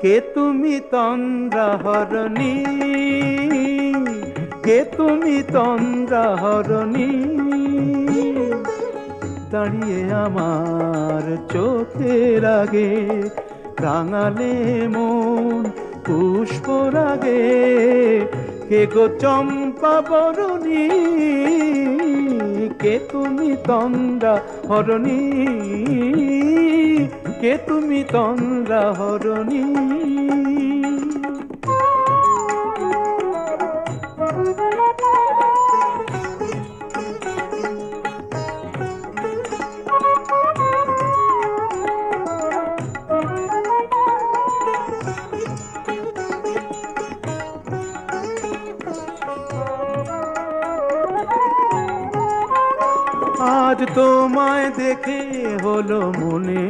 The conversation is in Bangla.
কে তুমি তন্দ্রাহরণী, কে তুমি তন্দ্রাহরণী, দাঁড়িয়ে আমার চোখের আগে রাঙালে মন পুষ্পরাগে। কে গো চম্পা বরণী, কে তুমি তন্দ্রাহরণী, কে তুমি তন্দ্রাহরণী। আজ তোমায় দেখে হলো মনে